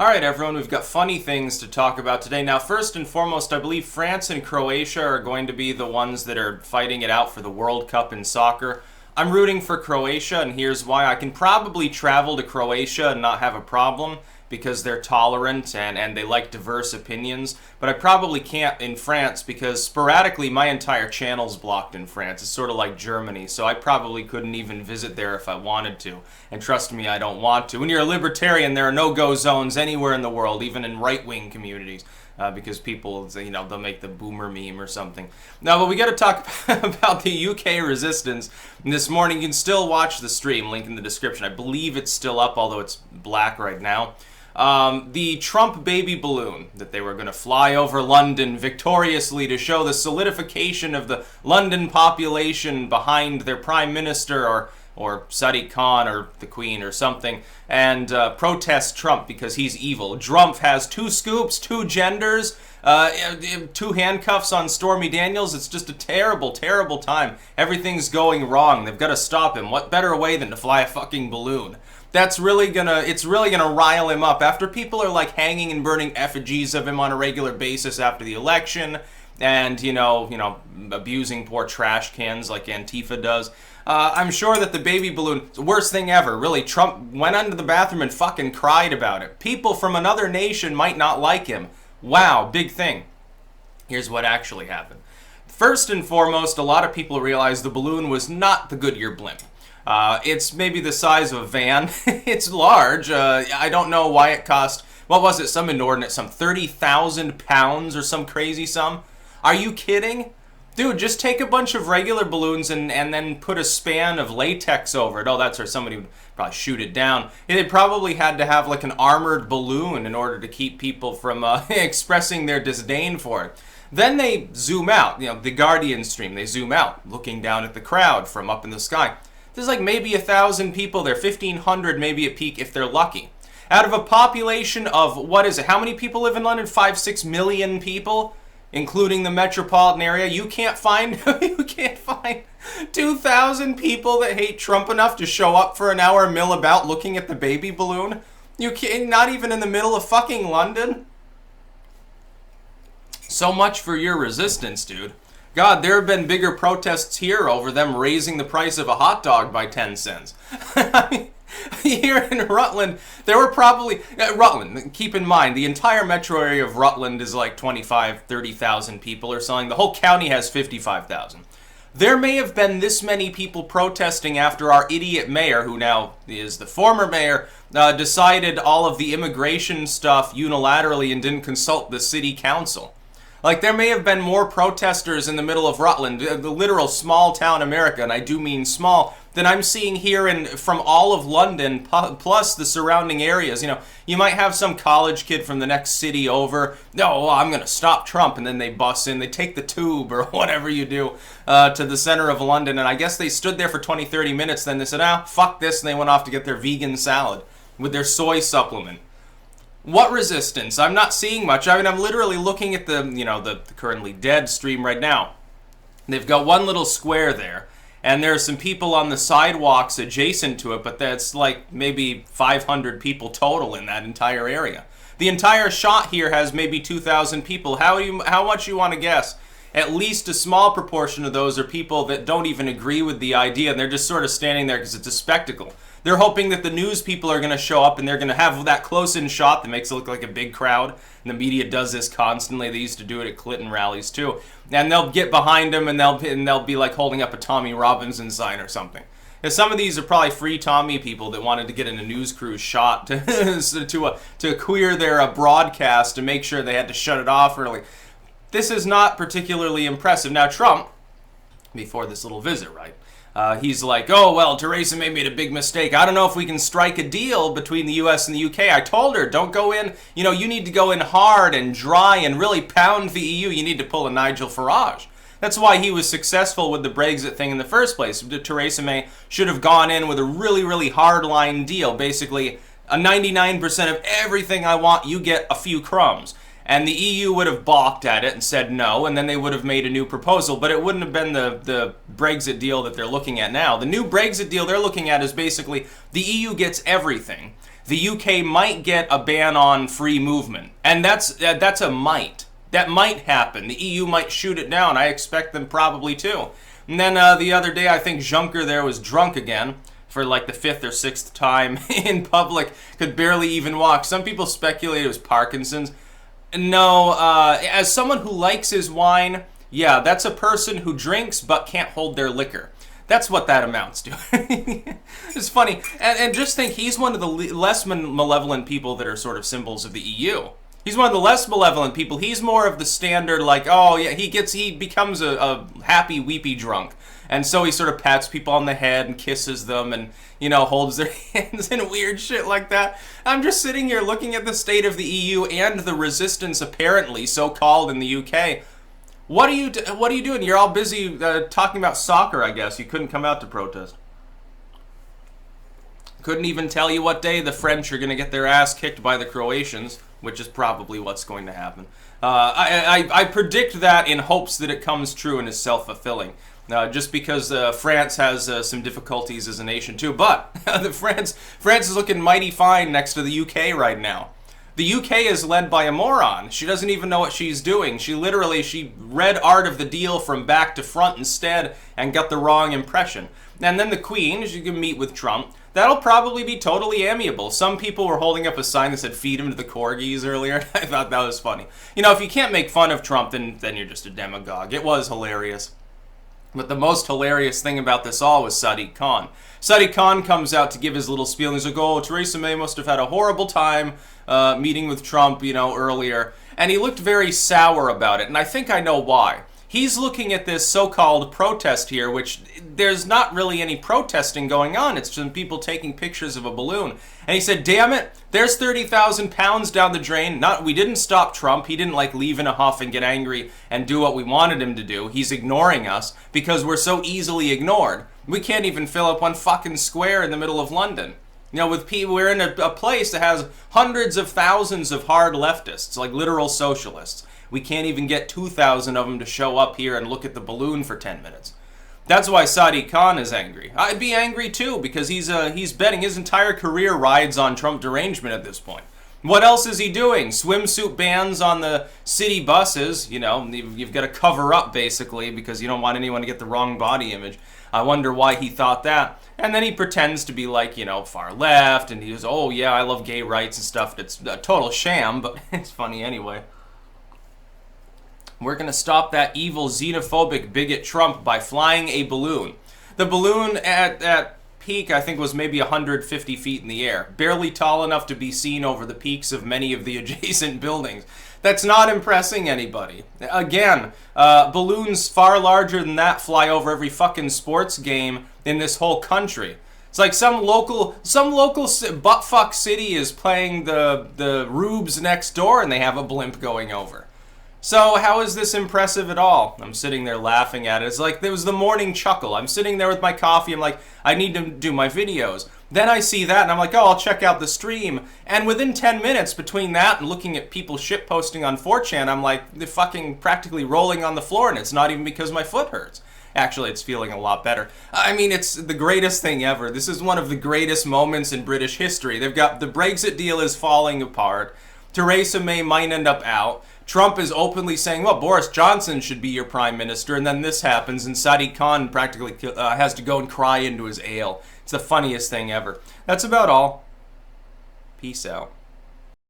Alright everyone, we've got funny things to talk about today. Now first and foremost, I believe France and Croatia are going to be the ones that are fighting it out for the World Cup in soccer. I'm rooting for Croatia, and here's why. I can probably travel to Croatia and not have a problem because they're tolerant and they like diverse opinions, but I probably can't in France because sporadically my entire channel's blocked in France. It's sort of like Germany, so I probably couldn't even visit there if I wanted to. And trust me, I don't want to. When you're a libertarian, there are no-go zones anywhere in the world, even in right-wing communities. Because people, they'll make the boomer meme or something. Now, but we got to talk about the UK resistance. And this morning, you can still watch the stream, link in the description. I believe it's still up, although it's black right now. The Trump baby balloon that they were going to fly over London victoriously to show the solidification of the London population behind their prime minister or Sadiq Khan or the Queen or something, and protest Trump because he's evil. Trump has 2 scoops, 2 genders, 2 handcuffs on Stormy Daniels. It's just a terrible, terrible time. Everything's going wrong. They've got to stop him. What better way than to fly a fucking balloon? It's really gonna rile him up. After people are like hanging and burning effigies of him on a regular basis after the election, and abusing poor trash cans like Antifa does. I'm sure that the baby balloon, the worst thing ever, really. Trump went into the bathroom and fucking cried about it. People from another nation might not like him. Wow, big thing. Here's what actually happened. First and foremost, a lot of people realized the balloon was not the Goodyear blimp. It's maybe the size of a van. It's large. I don't know why it cost, what was it, some inordinate, some 30,000 pounds or some crazy sum. Are you kidding? Dude, just take a bunch of regular balloons and then put a span of latex over it. Oh, that's where somebody would probably shoot it down. They probably had to have like an armored balloon in order to keep people from expressing their disdain for it. Then they zoom out, the Guardian stream, they zoom out, looking down at the crowd from up in the sky. There's like maybe 1,000 people there, 1,500 maybe at peak if they're lucky. Out of a population of, what is it, how many people live in London? 5-6 million people? Including the metropolitan area. You can't find 2,000 people that hate Trump enough to show up for an hour and mill about looking at the baby balloon? You can't, not even in the middle of fucking London? So much for your resistance, dude. God, there have been bigger protests here over them raising the price of a hot dog by 10 cents. I mean, here in Rutland, there were probably... Rutland, keep in mind, the entire metro area of Rutland is like 25, 30,000 people or something. The whole county has 55,000. There may have been this many people protesting after our idiot mayor, who now is the former mayor, decided all of the immigration stuff unilaterally and didn't consult the city council. Like, there may have been more protesters in the middle of Rutland, the literal small town America, and I do mean small, than I'm seeing here from all of London, plus the surrounding areas. You might have some college kid from the next city over, no, I'm going to stop Trump, and then they bus in, they take the tube, or whatever you do, to the center of London, and I guess they stood there for 20, 30 minutes, then they said, fuck this, and they went off to get their vegan salad with their soy supplement. What resistance? I'm not seeing much. I mean, I'm literally looking at the currently dead stream right now. They've got one little square there, and there are some people on the sidewalks adjacent to it, but that's like maybe 500 people total in that entire area. The entire shot here has maybe 2,000 people. How much you want to guess? At least a small proportion of those are people that don't even agree with the idea, and they're just sort of standing there because it's a spectacle. They're hoping that the news people are going to show up and they're going to have that close-in shot that makes it look like a big crowd. And the media does this constantly. They used to do it at Clinton rallies too. And they'll get behind them and they'll be like holding up a Tommy Robinson sign or something. And some of these are probably free Tommy people that wanted to get in a news crew shot to queer their broadcast to make sure they had to shut it off early. This is not particularly impressive. Now Trump, before this little visit, right? He's like, oh, well, Theresa May made a big mistake. I don't know if we can strike a deal between the US and the UK. I told her, don't go in, you need to go in hard and dry and really pound the EU. You need to pull a Nigel Farage. That's why he was successful with the Brexit thing in the first place. Theresa May should have gone in with a really, really hard-line deal. Basically, a 99% of everything I want, you get a few crumbs. And the EU would have balked at it and said no, and then they would have made a new proposal, but it wouldn't have been the Brexit deal that they're looking at now. The new Brexit deal they're looking at is basically the EU gets everything. the UK might get a ban on free movement. And that's a might. That might happen. The EU might shoot it down. I expect them probably to. And then the other day, I think Juncker there was drunk again for like the 5th or 6th time in public, could barely even walk. Some people speculate it was Parkinson's. No, as someone who likes his wine, yeah, that's a person who drinks but can't hold their liquor. That's what that amounts to. It's funny. And just think, he's one of the less malevolent people that are sort of symbols of the EU. He's one of the less malevolent people. He's more of the standard, like, oh, yeah, he becomes a happy, weepy drunk. And so he sort of pats people on the head and kisses them and, holds their hands and weird shit like that. I'm just sitting here looking at the state of the EU and the resistance, apparently, so-called in the UK. What are you doing? You're all busy talking about soccer, I guess. You couldn't come out to protest. Couldn't even tell you what day the French are going to get their ass kicked by the Croatians, which is probably what's going to happen. I predict that in hopes that it comes true and is self-fulfilling. Just because France has some difficulties as a nation too. But France is looking mighty fine next to the UK right now. The UK is led by a moron. She doesn't even know what she's doing. She read Art of the Deal from back to front instead and got the wrong impression. And then the Queen, she can meet with Trump. That'll probably be totally amiable. Some people were holding up a sign that said "Feed him to the corgis" earlier. I thought that was funny. If you can't make fun of Trump, then you're just a demagogue. It was hilarious. But the most hilarious thing about this all was Sadiq Khan. Sadiq Khan comes out to give his little spiel, and he's like, oh, Theresa May must have had a horrible time meeting with Trump, earlier. And he looked very sour about it, and I think I know why. He's looking at this so-called protest here, which there's not really any protesting going on. It's just people taking pictures of a balloon. And he said, damn it, there's 30,000 pounds down the drain. We didn't stop Trump. He didn't leave in a huff and get angry and do what we wanted him to do. He's ignoring us because we're so easily ignored. We can't even fill up one fucking square in the middle of London. With people, we're in a place that has hundreds of thousands of hard leftists, like literal socialists. We can't even get 2,000 of them to show up here and look at the balloon for 10 minutes. That's why Sadiq Khan is angry. I'd be angry too, because he's betting his entire career rides on Trump derangement at this point. What else is he doing? Swimsuit bans on the city buses. You've got to cover up, basically, because you don't want anyone to get the wrong body image. I wonder why he thought that. And then he pretends to be far left, and he goes, oh yeah, I love gay rights and stuff. It's a total sham, but it's funny anyway. We're going to stop that evil, xenophobic bigot Trump by flying a balloon. The balloon at peak, I think, was maybe 150 feet in the air. Barely tall enough to be seen over the peaks of many of the adjacent buildings. That's not impressing anybody. Again, balloons far larger than that fly over every fucking sports game in this whole country. It's like some local buttfuck city is playing the Rubes next door and they have a blimp going over. So how is this impressive at all? I'm sitting there laughing at it. It's like there was the morning chuckle. I'm sitting there with my coffee. I'm like, I need to do my videos. Then I see that and I'm like, oh, I'll check out the stream. And within 10 minutes between that and looking at people shitposting on 4chan, I'm like, they're fucking practically rolling on the floor, and it's not even because my foot hurts. Actually, it's feeling a lot better. I mean, it's the greatest thing ever. This is one of the greatest moments in British history. They've got the Brexit deal is falling apart. Theresa May might end up out. Trump is openly saying, well, Boris Johnson should be your prime minister, and then this happens, and Sadiq Khan practically has to go and cry into his ale. It's the funniest thing ever. That's about all. Peace out.